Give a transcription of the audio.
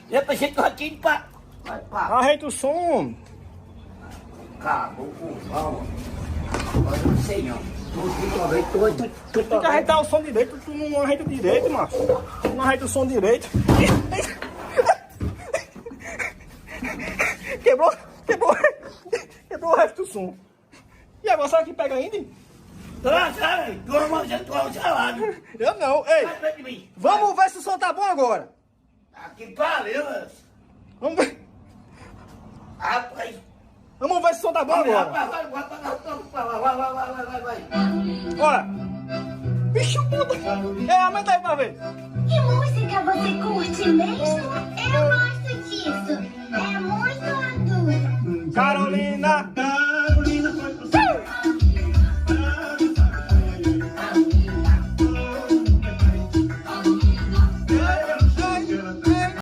Eu pensei que eu tinha ido pra... Ajeita o som. Acabou com o pau. Agora eu não sei não. Tem que ajeitar o som direito, tu não ajeita direito, macho. Tu não ajeita o som direito. Quebrou o resto do som. E agora será que pega ainda? Tu salado. Eu não, ei. Vai perto de mim. Vamos ver se o som tá bom agora. Aqui valeu. Vamos ver. Rapaz. Vamos ver se o som tá bom agora. Vai. Olha. Bicho, puta. É, aumenta aí pra ver. Que música você curte mesmo?